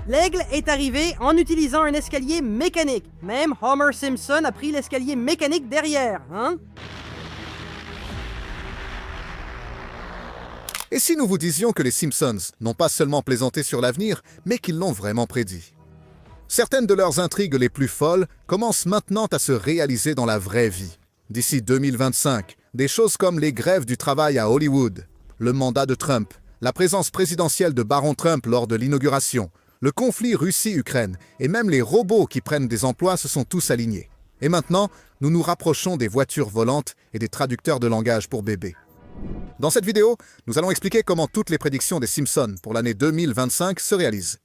L'aigle est arrivé en utilisant un escalier mécanique. Même Homer Simpson a pris l'escalier mécanique derrière, hein? Et si nous vous disions que les Simpsons n'ont pas seulement plaisanté sur l'avenir, mais qu'ils l'ont vraiment prédit? Certaines de leurs intrigues les plus folles commencent maintenant à se réaliser dans la vraie vie. D'ici 2025, des choses comme les grèves du travail à Hollywood, le mandat de Trump, la présence présidentielle de Baron Trump lors de l'inauguration, le conflit Russie-Ukraine et même les robots qui prennent des emplois se sont tous alignés. Et maintenant, nous nous rapprochons des voitures volantes et des traducteurs de langage pour bébés. Dans cette vidéo, nous allons expliquer comment toutes les prédictions des Simpsons pour l'année 2025 se réalisent.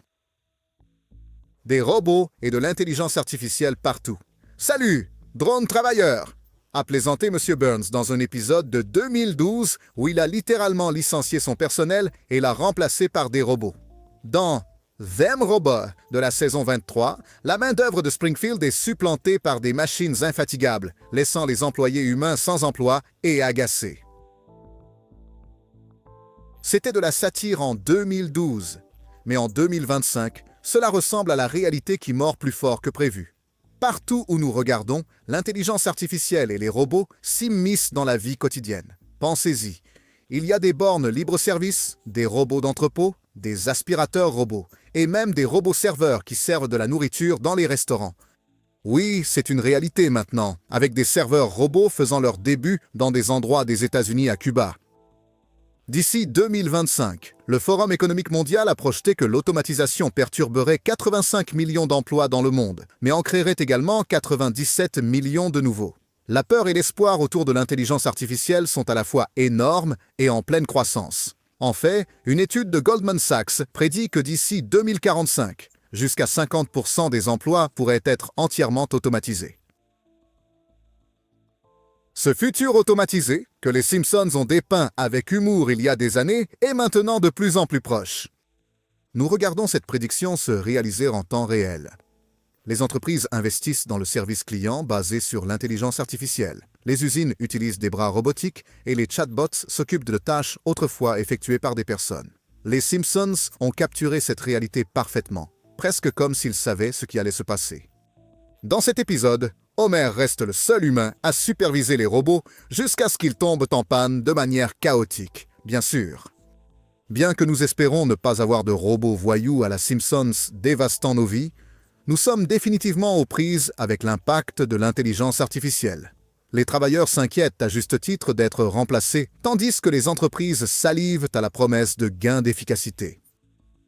Des robots et de l'intelligence artificielle partout. Salut, drone travailleur! A plaisanté M. Burns dans un épisode de 2012 où il a littéralement licencié son personnel et l'a remplacé par des robots. Dans Them Robots de la saison 23, la main-d'œuvre de Springfield est supplantée par des machines infatigables, laissant les employés humains sans emploi et agacés. C'était de la satire en 2012, mais en 2025, cela ressemble à la réalité qui mord plus fort que prévu. Partout où nous regardons, l'intelligence artificielle et les robots s'immiscent dans la vie quotidienne. Pensez-y, il y a des bornes libre-service, des robots d'entrepôt, des aspirateurs robots, et même des robots serveurs qui servent de la nourriture dans les restaurants. Oui, c'est une réalité maintenant, avec des serveurs robots faisant leur début dans des endroits des États-Unis à Cuba. D'ici 2025, le Forum économique mondial a projeté que l'automatisation perturberait 85 millions d'emplois dans le monde, mais en créerait également 97 millions de nouveaux. La peur et l'espoir autour de l'intelligence artificielle sont à la fois énormes et en pleine croissance. En fait, une étude de Goldman Sachs prédit que d'ici 2045, jusqu'à 50% des emplois pourraient être entièrement automatisés. Ce futur automatisé, que les Simpsons ont dépeint avec humour il y a des années, est maintenant de plus en plus proche. Nous regardons cette prédiction se réaliser en temps réel. Les entreprises investissent dans le service client basé sur l'intelligence artificielle. Les usines utilisent des bras robotiques et les chatbots s'occupent de tâches autrefois effectuées par des personnes. Les Simpsons ont capturé cette réalité parfaitement, presque comme s'ils savaient ce qui allait se passer. Dans cet épisode, Homer reste le seul humain à superviser les robots jusqu'à ce qu'ils tombent en panne de manière chaotique, bien sûr. Bien que nous espérons ne pas avoir de robots voyous à la Simpsons dévastant nos vies, nous sommes définitivement aux prises avec l'impact de l'intelligence artificielle. Les travailleurs s'inquiètent à juste titre d'être remplacés, tandis que les entreprises salivent à la promesse de gains d'efficacité.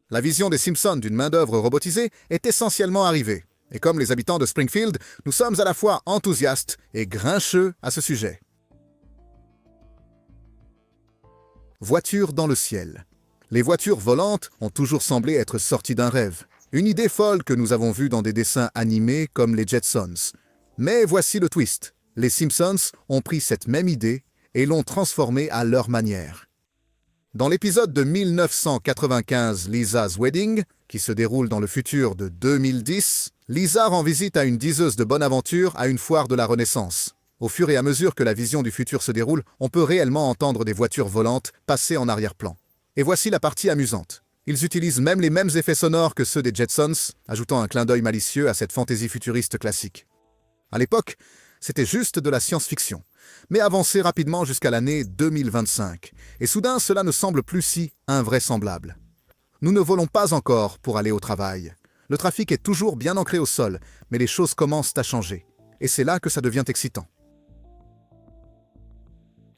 La vision des Simpsons d'une main-d'œuvre robotisée est essentiellement arrivée. Et comme les habitants de Springfield, nous sommes à la fois enthousiastes et grincheux à ce sujet. Voitures dans le ciel. Les voitures volantes ont toujours semblé être sorties d'un rêve. Une idée folle que nous avons vue dans des dessins animés comme les Jetsons. Mais voici le twist. Les Simpsons ont pris cette même idée et l'ont transformée à leur manière. Dans l'épisode de 1995, Lisa's Wedding, qui se déroule dans le futur de 2010, Lisa rend visite à une diseuse de bonne aventure à une foire de la Renaissance. Au fur et à mesure que la vision du futur se déroule, on peut réellement entendre des voitures volantes passer en arrière-plan. Et voici la partie amusante. Ils utilisent même les mêmes effets sonores que ceux des Jetsons, ajoutant un clin d'œil malicieux à cette fantaisie futuriste classique. À l'époque, c'était juste de la science-fiction, mais avancé rapidement jusqu'à l'année 2025. Et soudain, cela ne semble plus si invraisemblable. Nous ne volons pas encore pour aller au travail. Le trafic est toujours bien ancré au sol, mais les choses commencent à changer. Et c'est là que ça devient excitant.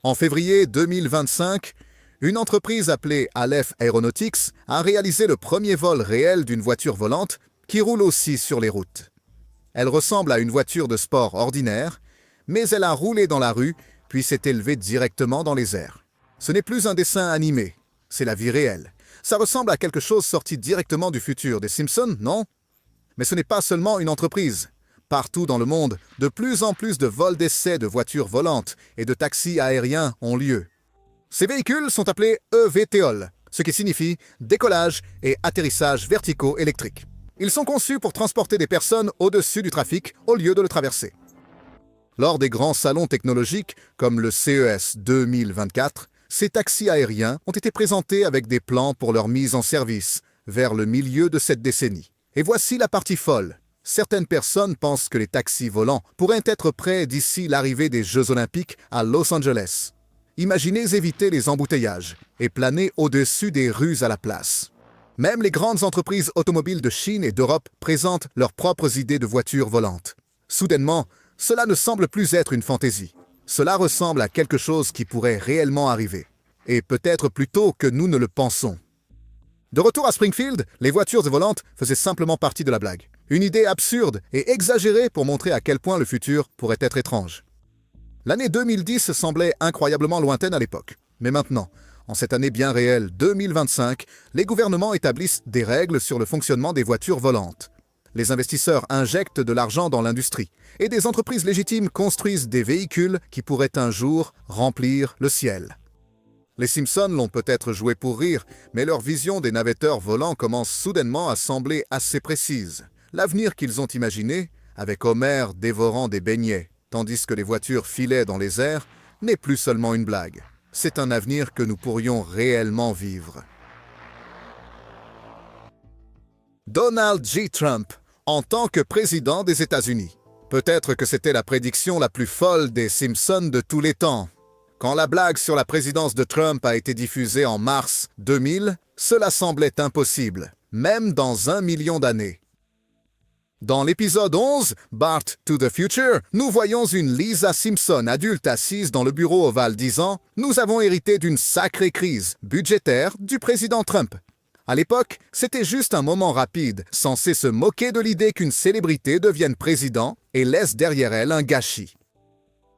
En février 2025, une entreprise appelée Aleph Aeronautics a réalisé le premier vol réel d'une voiture volante qui roule aussi sur les routes. Elle ressemble à une voiture de sport ordinaire, mais elle a roulé dans la rue puis s'est élevée directement dans les airs. Ce n'est plus un dessin animé, c'est la vie réelle. Ça ressemble à quelque chose sorti directement du futur des Simpsons, non? Mais ce n'est pas seulement une entreprise. Partout dans le monde, de plus en plus de vols d'essai de voitures volantes et de taxis aériens ont lieu. Ces véhicules sont appelés eVTOL, ce qui signifie décollage et atterrissage verticaux électriques. Ils sont conçus pour transporter des personnes au-dessus du trafic au lieu de le traverser. Lors des grands salons technologiques, comme le CES 2024, ces taxis aériens ont été présentés avec des plans pour leur mise en service, vers le milieu de cette décennie. Et voici la partie folle. Certaines personnes pensent que les taxis volants pourraient être prêts d'ici l'arrivée des Jeux Olympiques à Los Angeles. Imaginez éviter les embouteillages et planer au-dessus des rues à la place. Même les grandes entreprises automobiles de Chine et d'Europe présentent leurs propres idées de voitures volantes. Soudainement, cela ne semble plus être une fantaisie. Cela ressemble à quelque chose qui pourrait réellement arriver. Et peut-être plus tôt que nous ne le pensons. De retour à Springfield, les voitures volantes faisaient simplement partie de la blague. Une idée absurde et exagérée pour montrer à quel point le futur pourrait être étrange. L'année 2010 semblait incroyablement lointaine à l'époque. Mais maintenant, en cette année bien réelle, 2025, les gouvernements établissent des règles sur le fonctionnement des voitures volantes. Les investisseurs injectent de l'argent dans l'industrie et des entreprises légitimes construisent des véhicules qui pourraient un jour remplir le ciel. Les Simpsons l'ont peut-être joué pour rire, mais leur vision des navetteurs volants commence soudainement à sembler assez précise. L'avenir qu'ils ont imaginé, avec Homer dévorant des beignets, tandis que les voitures filaient dans les airs, n'est plus seulement une blague. C'est un avenir que nous pourrions réellement vivre. Donald J. Trump, en tant que président des États-Unis. Peut-être que c'était la prédiction la plus folle des Simpsons de tous les temps. Quand la blague sur la présidence de Trump a été diffusée en mars 2000, cela semblait impossible, même dans 1 million d'années. Dans l'épisode 11, Bart to the Future, nous voyons une Lisa Simpson adulte assise dans le bureau ovale disant « Nous avons hérité d'une sacrée crise budgétaire du président Trump ». À l'époque, c'était juste un moment rapide, censé se moquer de l'idée qu'une célébrité devienne président et laisse derrière elle un gâchis.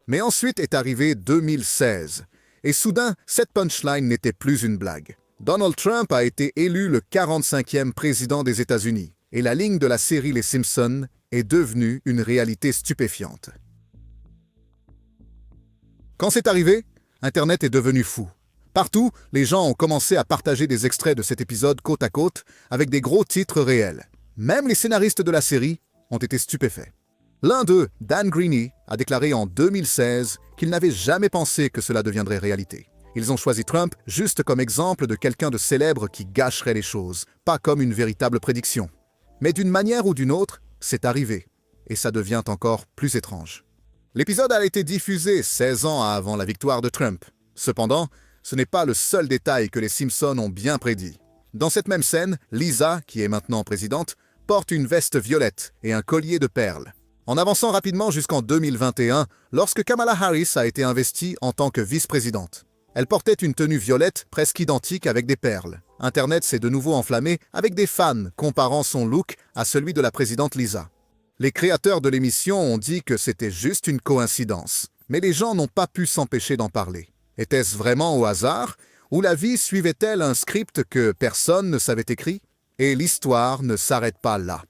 Mais ensuite est arrivé 2016, et soudain, cette punchline n'était plus une blague. Donald Trump a été élu le 45e président des États-Unis, et la ligne de la série Les Simpsons est devenue une réalité stupéfiante. Quand c'est arrivé, Internet est devenu fou. Partout, les gens ont commencé à partager des extraits de cet épisode côte à côte avec des gros titres réels. Même les scénaristes de la série ont été stupéfaits. L'un d'eux, Dan Greaney, a déclaré en 2016 qu'il n'avait jamais pensé que cela deviendrait réalité. Ils ont choisi Trump juste comme exemple de quelqu'un de célèbre qui gâcherait les choses, pas comme une véritable prédiction. Mais d'une manière ou d'une autre, c'est arrivé, et ça devient encore plus étrange. L'épisode a été diffusé 16 ans avant la victoire de Trump. Cependant, ce n'est pas le seul détail que les Simpsons ont bien prédit. Dans cette même scène, Lisa, qui est maintenant présidente, porte une veste violette et un collier de perles. En avançant rapidement jusqu'en 2021, lorsque Kamala Harris a été investie en tant que vice-présidente. Elle portait une tenue violette presque identique avec des perles. Internet s'est de nouveau enflammé avec des fans comparant son look à celui de la présidente Lisa. Les créateurs de l'émission ont dit que c'était juste une coïncidence, mais les gens n'ont pas pu s'empêcher d'en parler. Était-ce vraiment au hasard, ou la vie suivait-elle un script que personne ne savait écrire? Et l'histoire ne s'arrête pas là.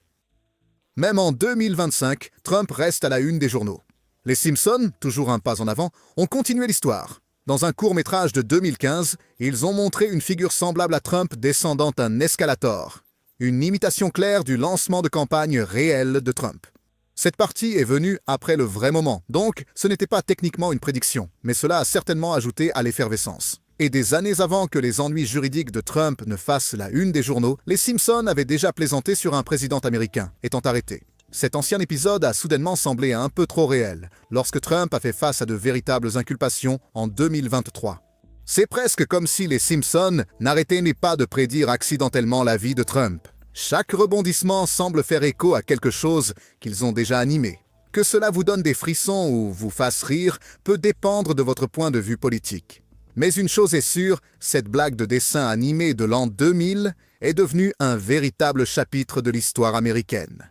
Même en 2025, Trump reste à la une des journaux. Les Simpsons, toujours un pas en avant, ont continué l'histoire. Dans un court-métrage de 2015, ils ont montré une figure semblable à Trump descendant un escalator. Une imitation claire du lancement de campagne réel de Trump. Cette partie est venue après le vrai moment, donc ce n'était pas techniquement une prédiction, mais cela a certainement ajouté à l'effervescence. Et des années avant que les ennuis juridiques de Trump ne fassent la une des journaux, les Simpsons avaient déjà plaisanté sur un président américain, étant arrêté. Cet ancien épisode a soudainement semblé un peu trop réel, lorsque Trump a fait face à de véritables inculpations en 2023. C'est presque comme si les Simpsons n'arrêtaient pas de prédire accidentellement la vie de Trump. Chaque rebondissement semble faire écho à quelque chose qu'ils ont déjà animé. Que cela vous donne des frissons ou vous fasse rire peut dépendre de votre point de vue politique. Mais une chose est sûre, cette blague de dessin animé de l'an 2000 est devenue un véritable chapitre de l'histoire américaine.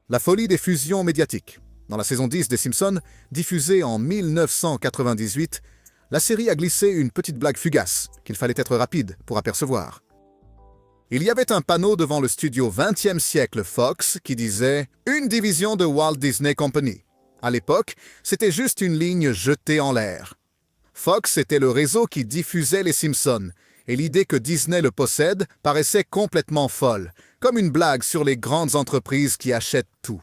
La folie des fusions médiatiques. Dans la saison 10 des Simpsons, diffusée en 1998, la série a glissé une petite blague fugace qu'il fallait être rapide pour apercevoir. Il y avait un panneau devant le studio 20e siècle Fox qui disait « Une division de Walt Disney Company ». À l'époque, c'était juste une ligne jetée en l'air. Fox était le réseau qui diffusait les Simpsons, et l'idée que Disney le possède paraissait complètement folle, comme une blague sur les grandes entreprises qui achètent tout.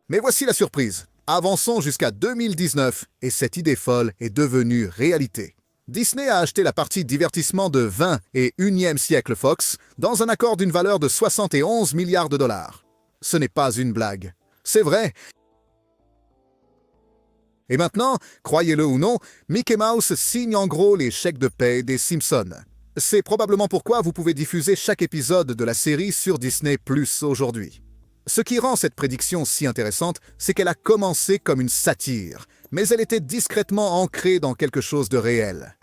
Mais voici la surprise. Avançons jusqu'à 2019, et cette idée folle est devenue réalité. Disney a acheté la partie divertissement de 20 et 1e siècle Fox dans un accord d'une valeur de 71 milliards de dollars. Ce n'est pas une blague. C'est vrai. Et maintenant, croyez-le ou non, Mickey Mouse signe en gros les chèques de paie des Simpsons. C'est probablement pourquoi vous pouvez diffuser chaque épisode de la série sur Disney+ aujourd'hui. Ce qui rend cette prédiction si intéressante, c'est qu'elle a commencé comme une satire, mais elle était discrètement ancrée dans quelque chose de réel.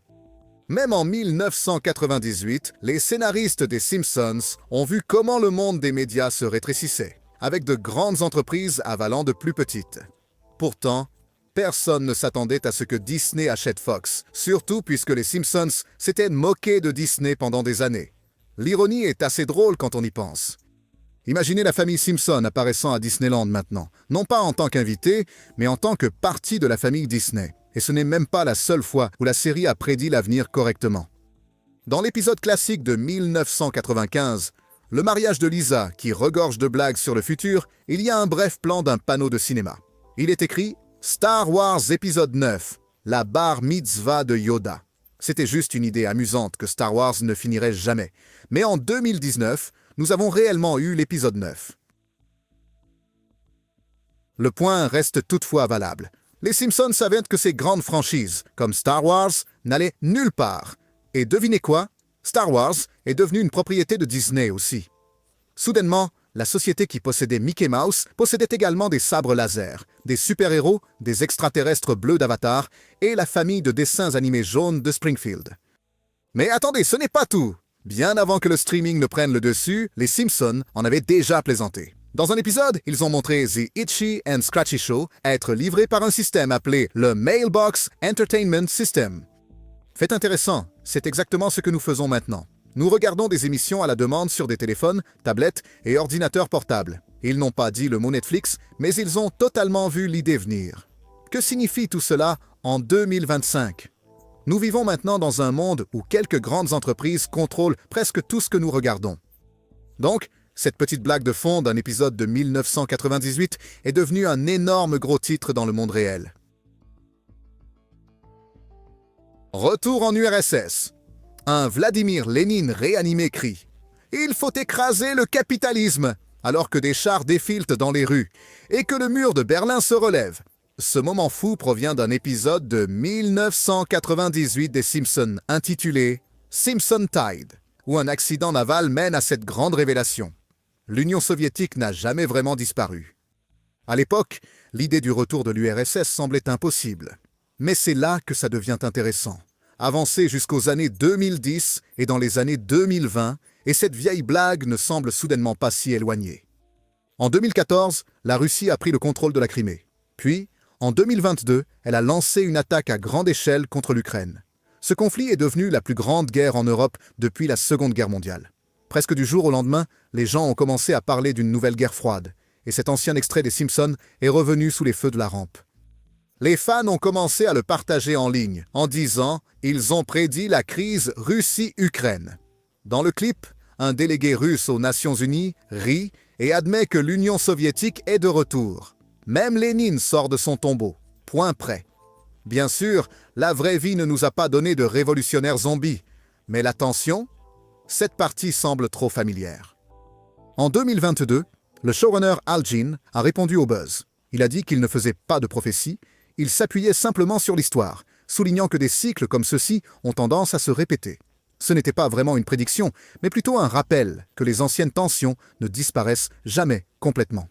Même en 1998, les scénaristes des Simpsons ont vu comment le monde des médias se rétrécissait, avec de grandes entreprises avalant de plus petites. Pourtant, personne ne s'attendait à ce que Disney achète Fox, surtout puisque les Simpsons s'étaient moqués de Disney pendant des années. L'ironie est assez drôle quand on y pense. Imaginez la famille Simpson apparaissant à Disneyland maintenant, non pas en tant qu'invité, mais en tant que partie de la famille Disney. Et ce n'est même pas la seule fois où la série a prédit l'avenir correctement. Dans l'épisode classique de 1995, le mariage de Lisa, qui regorge de blagues sur le futur, il y a un bref plan d'un panneau de cinéma. Il est écrit « Star Wars épisode 9, la bar mitzvah de Yoda ». C'était juste une idée amusante que Star Wars ne finirait jamais. Mais en 2019, nous avons réellement eu l'épisode 9. Le point reste toutefois valable. Les Simpsons savaient que ces grandes franchises, comme Star Wars, n'allaient nulle part. Et devinez quoi? Star Wars est devenue une propriété de Disney aussi. Soudainement, la société qui possédait Mickey Mouse possédait également des sabres laser, des super-héros, des extraterrestres bleus d'Avatar et la famille de dessins animés jaunes de Springfield. Mais attendez, ce n'est pas tout! Bien avant que le streaming ne prenne le dessus, les Simpsons en avaient déjà plaisanté. Dans un épisode, ils ont montré The Itchy and Scratchy Show être livré par un système appelé le Mailbox Entertainment System. Fait intéressant, c'est exactement ce que nous faisons maintenant. Nous regardons des émissions à la demande sur des téléphones, tablettes et ordinateurs portables. Ils n'ont pas dit le mot Netflix, mais ils ont totalement vu l'idée venir. Que signifie tout cela en 2025? Nous vivons maintenant dans un monde où quelques grandes entreprises contrôlent presque tout ce que nous regardons. Donc, cette petite blague de fond d'un épisode de 1998 est devenue un énorme gros titre dans le monde réel. Retour en URSS. Un Vladimir Lénine réanimé crie « Il faut écraser le capitalisme !» alors que des chars défilent dans les rues et que le mur de Berlin se relève. Ce moment fou provient d'un épisode de 1998 des Simpsons intitulé « Simpson Tide », où un accident naval mène à cette grande révélation. L'Union soviétique n'a jamais vraiment disparu. À l'époque, l'idée du retour de l'URSS semblait impossible. Mais c'est là que ça devient intéressant. Avancer jusqu'aux années 2010 et dans les années 2020, et cette vieille blague ne semble soudainement pas si éloignée. En 2014, la Russie a pris le contrôle de la Crimée. Puis, en 2022, elle a lancé une attaque à grande échelle contre l'Ukraine. Ce conflit est devenu la plus grande guerre en Europe depuis la Seconde Guerre mondiale. Presque du jour au lendemain, les gens ont commencé à parler d'une nouvelle guerre froide, et cet ancien extrait des Simpsons est revenu sous les feux de la rampe. Les fans ont commencé à le partager en ligne, en disant « Ils ont prédit la crise Russie-Ukraine ». Dans le clip, un délégué russe aux Nations Unies rit et admet que l'Union soviétique est de retour. Même Lénine sort de son tombeau, point près. Bien sûr, la vraie vie ne nous a pas donné de révolutionnaires zombies, mais l'attention, cette partie semble trop familière. En 2022, le showrunner Al Jean a répondu au buzz. Il a dit qu'il ne faisait pas de prophétie, il s'appuyait simplement sur l'histoire, soulignant que des cycles comme ceux-ci ont tendance à se répéter. Ce n'était pas vraiment une prédiction, mais plutôt un rappel que les anciennes tensions ne disparaissent jamais complètement.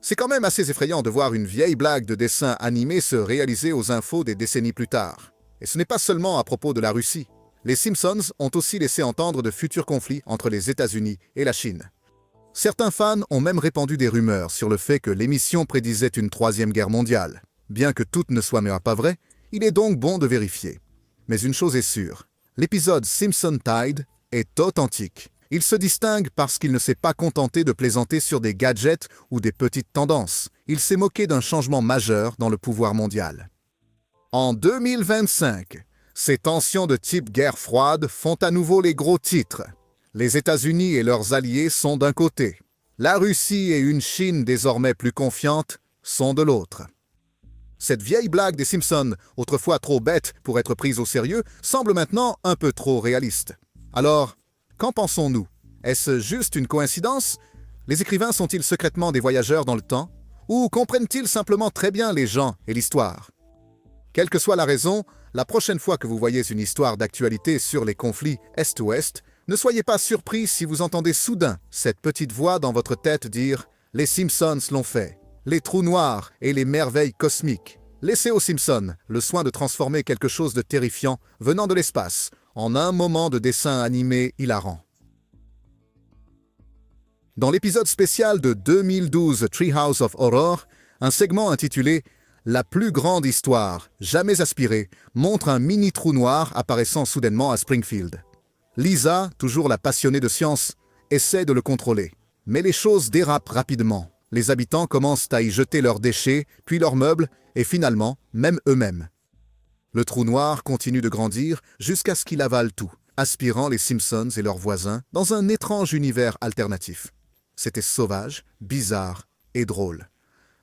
C'est quand même assez effrayant de voir une vieille blague de dessin animé se réaliser aux infos des décennies plus tard. Et ce n'est pas seulement à propos de la Russie. Les Simpsons ont aussi laissé entendre de futurs conflits entre les États-Unis et la Chine. Certains fans ont même répandu des rumeurs sur le fait que l'émission prédisait une troisième guerre mondiale. Bien que toutes ne soient même pas vraies, il est donc bon de vérifier. Mais une chose est sûre, l'épisode Simpson Tide est authentique. Il se distingue parce qu'il ne s'est pas contenté de plaisanter sur des gadgets ou des petites tendances. Il s'est moqué d'un changement majeur dans le pouvoir mondial. En 2025, ces tensions de type guerre froide font à nouveau les gros titres. Les États-Unis et leurs alliés sont d'un côté. La Russie et une Chine désormais plus confiante sont de l'autre. Cette vieille blague des Simpsons, autrefois trop bête pour être prise au sérieux, semble maintenant un peu trop réaliste. Alors, qu'en pensons-nous? Est-ce juste une coïncidence? Les écrivains sont-ils secrètement des voyageurs dans le temps? Ou comprennent-ils simplement très bien les gens et l'histoire? Quelle que soit la raison, la prochaine fois que vous voyez une histoire d'actualité sur les conflits Est-Ouest, ne soyez pas surpris si vous entendez soudain cette petite voix dans votre tête dire « Les Simpsons l'ont fait ». Les trous noirs et les merveilles cosmiques. Laissez aux Simpsons le soin de transformer quelque chose de terrifiant venant de l'espace en un moment de dessin animé hilarant. Dans l'épisode spécial de 2012 Treehouse of Horror, un segment intitulé « La plus grande histoire jamais aspirée » montre un mini trou noir apparaissant soudainement à Springfield. Lisa, toujours la passionnée de science, essaie de le contrôler. Mais les choses dérapent rapidement. Les habitants commencent à y jeter leurs déchets, puis leurs meubles, et finalement, même eux-mêmes. Le trou noir continue de grandir jusqu'à ce qu'il avale tout, aspirant les Simpsons et leurs voisins dans un étrange univers alternatif. C'était sauvage, bizarre et drôle.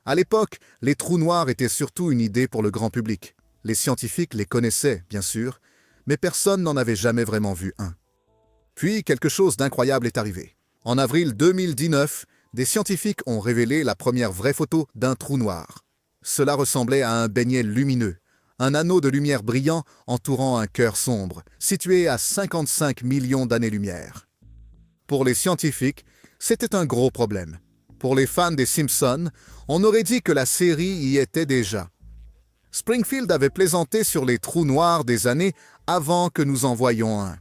À l'époque, les trous noirs étaient surtout une idée pour le grand public. Les scientifiques les connaissaient, bien sûr, mais personne n'en avait jamais vraiment vu un. Puis, quelque chose d'incroyable est arrivé. En avril 2019, des scientifiques ont révélé la première vraie photo d'un trou noir. Cela ressemblait à un beignet lumineux, un anneau de lumière brillant entourant un cœur sombre, situé à 55 millions d'années-lumière. Pour les scientifiques, c'était un gros problème. Pour les fans des Simpsons, on aurait dit que la série y était déjà. Springfield avait plaisanté sur les trous noirs des années avant que nous en voyions un.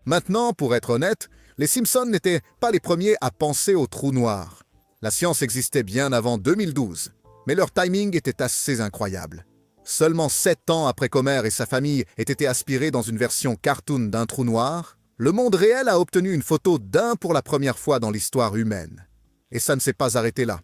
Maintenant, pour être honnête, les Simpsons n'étaient pas les premiers à penser aux trous noirs. La science existait bien avant 2012, mais leur timing était assez incroyable. Seulement 7 ans après qu'Homer et sa famille aient été aspirés dans une version cartoon d'un trou noir, le monde réel a obtenu une photo d'un pour la première fois dans l'histoire humaine. Et ça ne s'est pas arrêté là.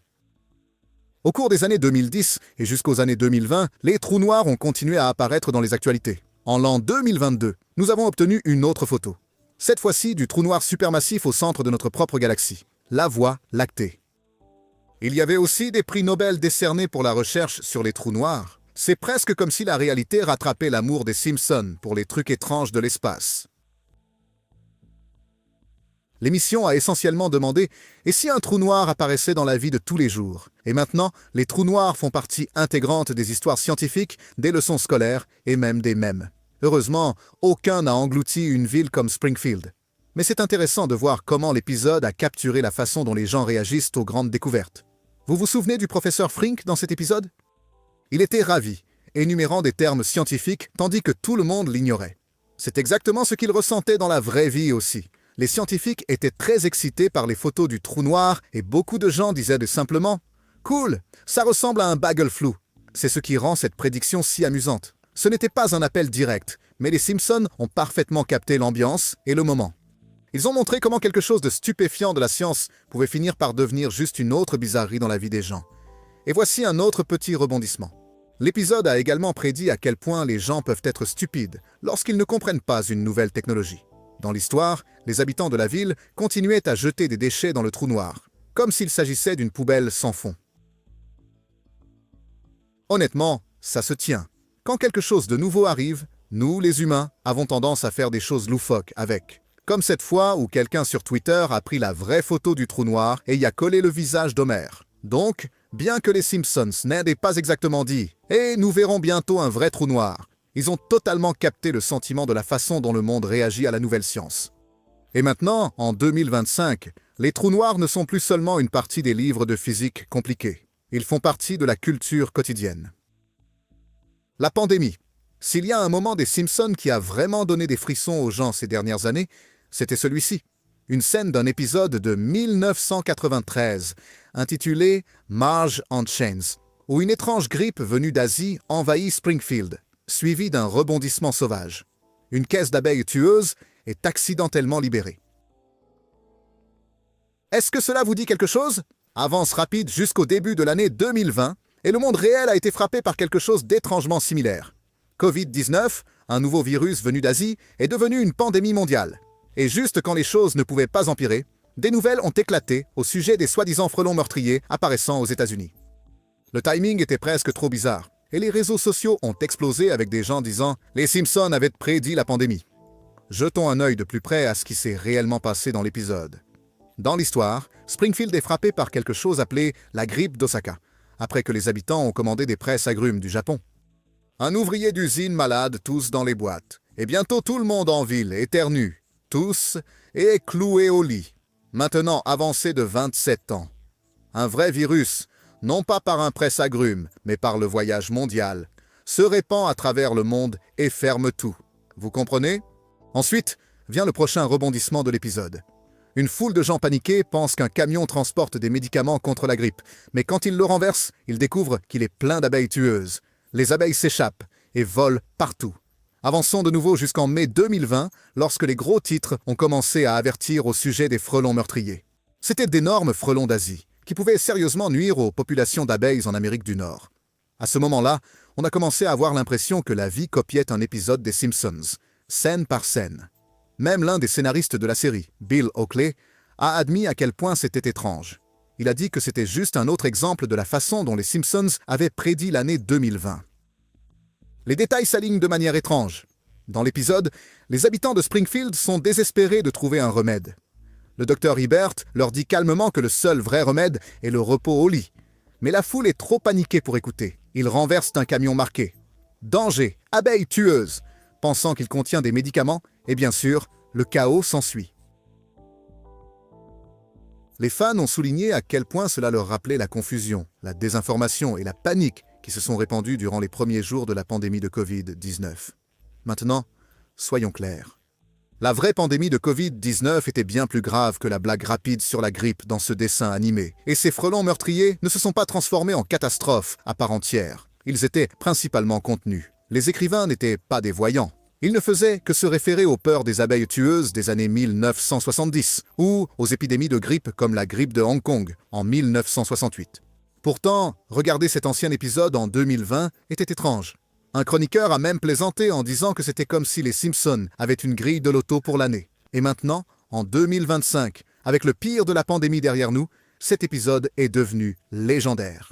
Au cours des années 2010 et jusqu'aux années 2020, les trous noirs ont continué à apparaître dans les actualités. En l'an 2022, nous avons obtenu une autre photo. Cette fois-ci du trou noir supermassif au centre de notre propre galaxie, la Voie lactée. Il y avait aussi des prix Nobel décernés pour la recherche sur les trous noirs. C'est presque comme si la réalité rattrapait l'amour des Simpsons pour les trucs étranges de l'espace. L'émission a essentiellement demandé « Et si un trou noir apparaissait dans la vie de tous les jours ?» Et maintenant, les trous noirs font partie intégrante des histoires scientifiques, des leçons scolaires et même des mèmes. Heureusement, aucun n'a englouti une ville comme Springfield. Mais c'est intéressant de voir comment l'épisode a capturé la façon dont les gens réagissent aux grandes découvertes. Vous vous souvenez du professeur Frink dans cet épisode? Il était ravi, énumérant des termes scientifiques tandis que tout le monde l'ignorait. C'est exactement ce qu'il ressentait dans la vraie vie aussi. Les scientifiques étaient très excités par les photos du trou noir et beaucoup de gens disaient simplement « Cool, ça ressemble à un bagel flou ». C'est ce qui rend cette prédiction si amusante. Ce n'était pas un appel direct, mais les Simpsons ont parfaitement capté l'ambiance et le moment. Ils ont montré comment quelque chose de stupéfiant de la science pouvait finir par devenir juste une autre bizarrerie dans la vie des gens. Et voici un autre petit rebondissement. L'épisode a également prédit à quel point les gens peuvent être stupides lorsqu'ils ne comprennent pas une nouvelle technologie. Dans l'histoire, les habitants de la ville continuaient à jeter des déchets dans le trou noir, comme s'il s'agissait d'une poubelle sans fond. Honnêtement, ça se tient. Quand quelque chose de nouveau arrive, nous, les humains, avons tendance à faire des choses loufoques avec. Comme cette fois où quelqu'un sur Twitter a pris la vraie photo du trou noir et y a collé le visage d'Homer. Donc, bien que les Simpsons n'aient pas exactement dit « Et nous verrons bientôt un vrai trou noir », ils ont totalement capté le sentiment de la façon dont le monde réagit à la nouvelle science. Et maintenant, en 2025, les trous noirs ne sont plus seulement une partie des livres de physique compliqués. Ils font partie de la culture quotidienne. La pandémie. S'il y a un moment des Simpsons qui a vraiment donné des frissons aux gens ces dernières années, c'était celui-ci. Une scène d'un épisode de 1993, intitulé « Marge on Chains », où une étrange grippe venue d'Asie envahit Springfield, suivie d'un rebondissement sauvage. Une caisse d'abeilles tueuse est accidentellement libérée. Est-ce que cela vous dit quelque chose? Avance rapide jusqu'au début de l'année 2020, et le monde réel a été frappé par quelque chose d'étrangement similaire. Covid-19, un nouveau virus venu d'Asie, est devenu une pandémie mondiale. Et juste quand les choses ne pouvaient pas empirer, des nouvelles ont éclaté au sujet des soi-disant frelons meurtriers apparaissant aux États-Unis. Le timing était presque trop bizarre. et les réseaux sociaux ont explosé avec des gens disant « Les Simpsons avaient prédit la pandémie ». Jetons un œil de plus près à ce qui s'est réellement passé dans l'épisode. Dans l'histoire, Springfield est frappé par quelque chose appelé la grippe d'Osaka, après que les habitants ont commandé des presses agrumes du Japon. Un ouvrier d'usine malade tous dans les boîtes, et bientôt tout le monde en ville éternue, tous, et est cloué au lit, maintenant avancé de 27 ans. Un vrai virus, non pas par un presse-agrumes, mais par le voyage mondial, se répand à travers le monde et ferme tout. Vous comprenez? Ensuite, vient le prochain rebondissement de l'épisode. Une foule de gens paniqués pensent qu'un camion transporte des médicaments contre la grippe, mais quand ils le renversent, ils découvrent qu'il est plein d'abeilles tueuses. Les abeilles s'échappent et volent partout. Avançons de nouveau jusqu'en mai 2020, lorsque les gros titres ont commencé à avertir au sujet des frelons meurtriers. C'étaient d'énormes frelons d'Asie, qui pouvaient sérieusement nuire aux populations d'abeilles en Amérique du Nord. À ce moment-là, on a commencé à avoir l'impression que la vie copiait un épisode des Simpsons, scène par scène. Même l'un des scénaristes de la série, Bill Oakley, a admis à quel point c'était étrange. Il a dit que c'était juste un autre exemple de la façon dont les Simpsons avaient prédit l'année 2020. Les détails s'alignent de manière étrange. Dans l'épisode, les habitants de Springfield sont désespérés de trouver un remède. Le docteur Hibbert leur dit calmement que le seul vrai remède est le repos au lit. Mais la foule est trop paniquée pour écouter. Ils renversent un camion marqué « Danger, abeille tueuse », pensant qu'il contient des médicaments, et bien sûr, le chaos s'ensuit. Les fans ont souligné à quel point cela leur rappelait la confusion, la désinformation et la panique qui se sont répandues durant les premiers jours de la pandémie de Covid-19. Maintenant, soyons clairs. La vraie pandémie de Covid-19 était bien plus grave que la blague rapide sur la grippe dans ce dessin animé, et ces frelons meurtriers ne se sont pas transformés en catastrophe à part entière. Ils étaient principalement contenus. Les écrivains n'étaient pas des voyants. Ils ne faisaient que se référer aux peurs des abeilles tueuses des années 1970 ou aux épidémies de grippe comme la grippe de Hong Kong en 1968. Pourtant, regarder cet ancien épisode en 2020 était étrange. Un chroniqueur a même plaisanté en disant que c'était comme si les Simpsons avaient une grille de loto pour l'année. Et maintenant, en 2025, avec le pire de la pandémie derrière nous, cet épisode est devenu légendaire.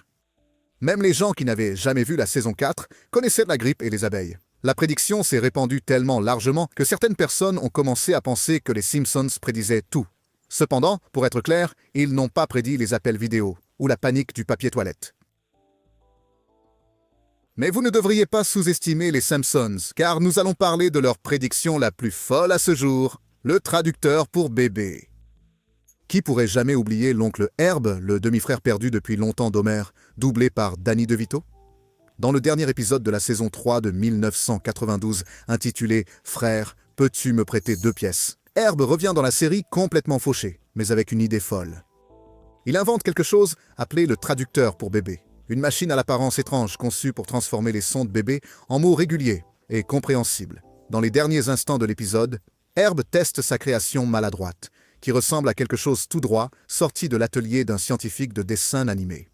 Même les gens qui n'avaient jamais vu la saison 4 connaissaient la grippe et les abeilles. La prédiction s'est répandue tellement largement que certaines personnes ont commencé à penser que les Simpsons prédisaient tout. Cependant, pour être clair, ils n'ont pas prédit les appels vidéo ou la panique du papier toilette. Mais vous ne devriez pas sous-estimer les Simpsons, car nous allons parler de leur prédiction la plus folle à ce jour, le traducteur pour bébé. Qui pourrait jamais oublier l'oncle Herb, le demi-frère perdu depuis longtemps d'Homer, doublé par Danny DeVito? Dans le dernier épisode de la saison 3 de 1992, intitulé « Frère, peux-tu me prêter 2 pièces ?» Herb revient dans la série complètement fauché, mais avec une idée folle. Il invente quelque chose appelé le traducteur pour bébé. Une machine à l'apparence étrange conçue pour transformer les sons de bébé en mots réguliers et compréhensibles. Dans les derniers instants de l'épisode, Herb teste sa création maladroite, qui ressemble à quelque chose tout droit sorti de l'atelier d'un scientifique de dessin animé.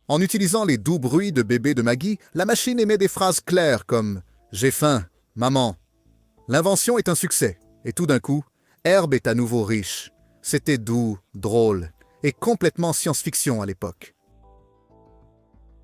En utilisant les doux bruits de bébé de Maggie, la machine émet des phrases claires comme « J'ai faim, maman ». L'invention est un succès, et tout d'un coup, Herb est à nouveau riche. C'était doux, drôle et complètement science-fiction à l'époque.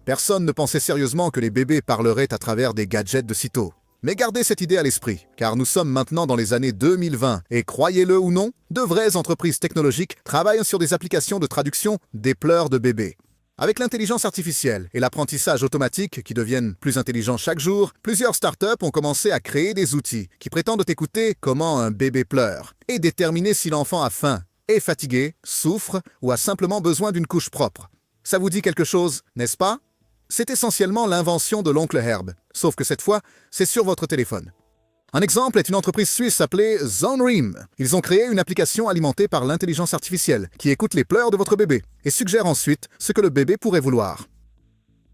Personne ne pensait sérieusement que les bébés parleraient à travers des gadgets de sitôt. Mais gardez cette idée à l'esprit, car nous sommes maintenant dans les années 2020, et croyez-le ou non, de vraies entreprises technologiques travaillent sur des applications de traduction des pleurs de bébés. Avec l'intelligence artificielle et l'apprentissage automatique qui deviennent plus intelligents chaque jour, plusieurs startups ont commencé à créer des outils qui prétendent écouter comment un bébé pleure et déterminer si l'enfant a faim, est fatigué, souffre ou a simplement besoin d'une couche propre. Ça vous dit quelque chose, n'est-ce pas? C'est essentiellement l'invention de l'oncle Herb, sauf que cette fois, c'est sur votre téléphone. Un exemple est une entreprise suisse appelée ZoneReam. Ils ont créé une application alimentée par l'intelligence artificielle qui écoute les pleurs de votre bébé et suggère ensuite ce que le bébé pourrait vouloir.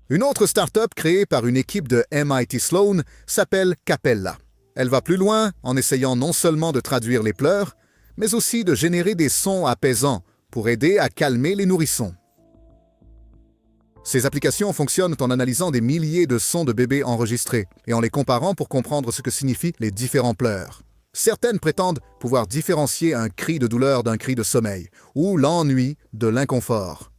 Une autre start-up créée par une équipe de MIT Sloan s'appelle Capella. Elle va plus loin en essayant non seulement de traduire les pleurs, mais aussi de générer des sons apaisants pour aider à calmer les nourrissons. Ces applications fonctionnent en analysant des milliers de sons de bébés enregistrés et en les comparant pour comprendre ce que signifient les différents pleurs. Certaines prétendent pouvoir différencier un cri de douleur d'un cri de sommeil ou l'ennui de l'inconfort.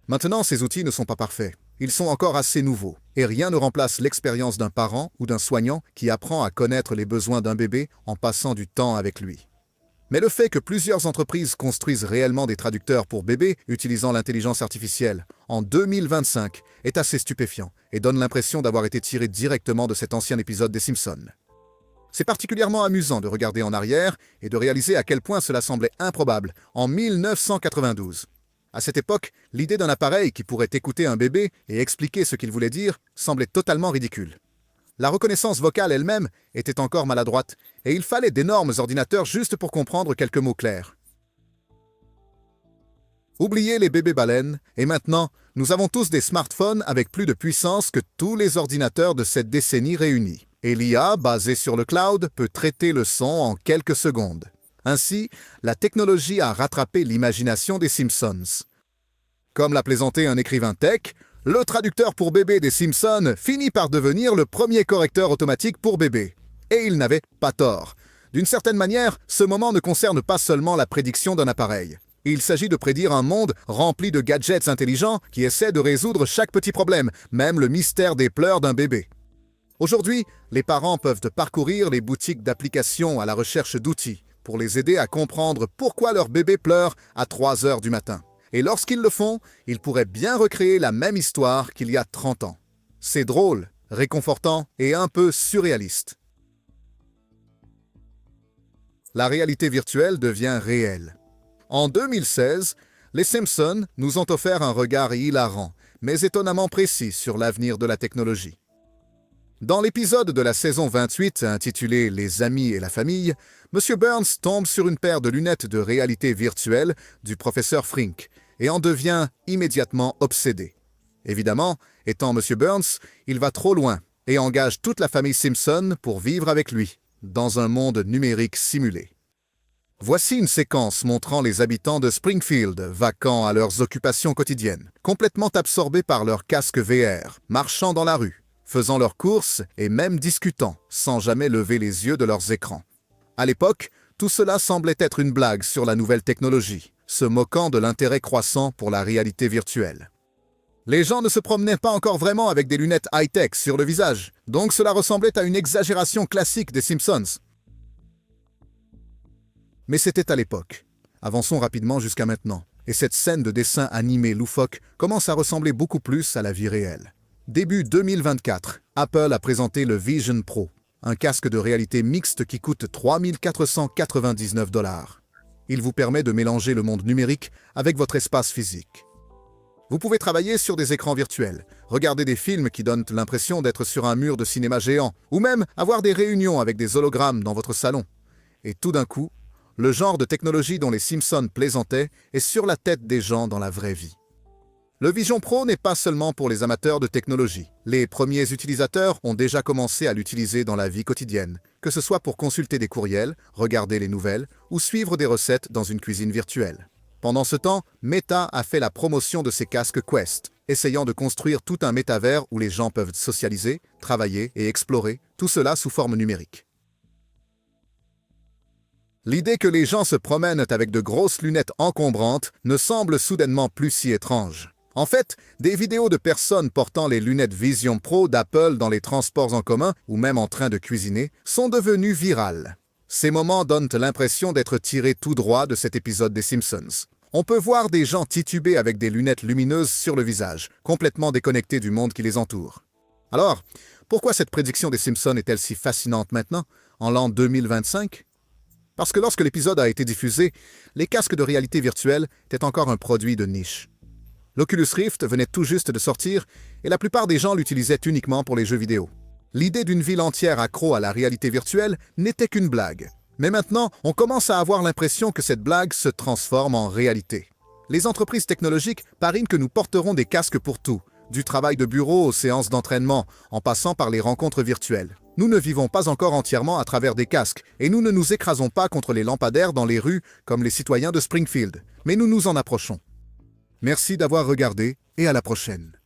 Maintenant, ces outils ne sont pas parfaits. Ils sont encore assez nouveaux, et rien ne remplace l'expérience d'un parent ou d'un soignant qui apprend à connaître les besoins d'un bébé en passant du temps avec lui. Mais le fait que plusieurs entreprises construisent réellement des traducteurs pour bébés utilisant l'intelligence artificielle en 2025 est assez stupéfiant et donne l'impression d'avoir été tiré directement de cet ancien épisode des Simpsons. C'est particulièrement amusant de regarder en arrière et de réaliser à quel point cela semblait improbable en 1992. À cette époque, l'idée d'un appareil qui pourrait écouter un bébé et expliquer ce qu'il voulait dire semblait totalement ridicule. La reconnaissance vocale elle-même était encore maladroite, et il fallait d'énormes ordinateurs juste pour comprendre quelques mots clairs. Oubliez les bébés baleines, et maintenant, nous avons tous des smartphones avec plus de puissance que tous les ordinateurs de cette décennie réunis. Et l'IA, basée sur le cloud, peut traiter le son en quelques secondes. Ainsi, la technologie a rattrapé l'imagination des Simpsons. Comme l'a plaisanté un écrivain tech, le traducteur pour bébé des Simpsons finit par devenir le premier correcteur automatique pour bébé. Et il n'avait pas tort. D'une certaine manière, ce moment ne concerne pas seulement la prédiction d'un appareil. Il s'agit de prédire un monde rempli de gadgets intelligents qui essaient de résoudre chaque petit problème, même le mystère des pleurs d'un bébé. Aujourd'hui, les parents peuvent parcourir les boutiques d'applications à la recherche d'outils pour les aider à comprendre pourquoi leur bébé pleure à 3 heures du matin. Et lorsqu'ils le font, ils pourraient bien recréer la même histoire qu'il y a 30 ans. C'est drôle, réconfortant et un peu surréaliste. La réalité virtuelle devient réelle. En 2016, les Simpsons nous ont offert un regard hilarant, mais étonnamment précis sur l'avenir de la technologie. Dans l'épisode de la saison 28 intitulé « Les amis et la famille », M. Burns tombe sur une paire de lunettes de réalité virtuelle du professeur Frink et en devient immédiatement obsédé. Évidemment, étant M. Burns, il va trop loin et engage toute la famille Simpson pour vivre avec lui, dans un monde numérique simulé. Voici une séquence montrant les habitants de Springfield vaquant à leurs occupations quotidiennes, complètement absorbés par leur casque VR, marchant dans la rue, faisant leurs courses et même discutant, sans jamais lever les yeux de leurs écrans. À l'époque, tout cela semblait être une blague sur la nouvelle technologie, se moquant de l'intérêt croissant pour la réalité virtuelle. Les gens ne se promenaient pas encore vraiment avec des lunettes high-tech sur le visage, donc cela ressemblait à une exagération classique des Simpsons. Mais c'était à l'époque. Avançons rapidement jusqu'à maintenant, et cette scène de dessin animé loufoque commence à ressembler beaucoup plus à la vie réelle. Début 2024, Apple a présenté le Vision Pro, un casque de réalité mixte qui coûte 3 499 $. Il vous permet de mélanger le monde numérique avec votre espace physique. Vous pouvez travailler sur des écrans virtuels, regarder des films qui donnent l'impression d'être sur un mur de cinéma géant, ou même avoir des réunions avec des hologrammes dans votre salon. Et tout d'un coup, le genre de technologie dont les Simpsons plaisantaient est sur la tête des gens dans la vraie vie. Le Vision Pro n'est pas seulement pour les amateurs de technologie. Les premiers utilisateurs ont déjà commencé à l'utiliser dans la vie quotidienne, que ce soit pour consulter des courriels, regarder les nouvelles ou suivre des recettes dans une cuisine virtuelle. Pendant ce temps, Meta a fait la promotion de ses casques Quest, essayant de construire tout un métavers où les gens peuvent socialiser, travailler et explorer, tout cela sous forme numérique. L'idée que les gens se promènent avec de grosses lunettes encombrantes ne semble soudainement plus si étrange. En fait, des vidéos de personnes portant les lunettes Vision Pro d'Apple dans les transports en commun ou même en train de cuisiner sont devenues virales. Ces moments donnent l'impression d'être tirés tout droit de cet épisode des Simpsons. On peut voir des gens tituber avec des lunettes lumineuses sur le visage, complètement déconnectés du monde qui les entoure. Alors, pourquoi cette prédiction des Simpsons est-elle si fascinante maintenant, en l'an 2025 ? Parce que lorsque l'épisode a été diffusé, les casques de réalité virtuelle étaient encore un produit de niche. L'Oculus Rift venait tout juste de sortir et la plupart des gens l'utilisaient uniquement pour les jeux vidéo. L'idée d'une ville entière accro à la réalité virtuelle n'était qu'une blague. Mais maintenant, on commence à avoir l'impression que cette blague se transforme en réalité. Les entreprises technologiques parient que nous porterons des casques pour tout, du travail de bureau aux séances d'entraînement, en passant par les rencontres virtuelles. Nous ne vivons pas encore entièrement à travers des casques, et nous ne nous écrasons pas contre les lampadaires dans les rues comme les citoyens de Springfield, mais nous nous en approchons. Merci d'avoir regardé et à la prochaine.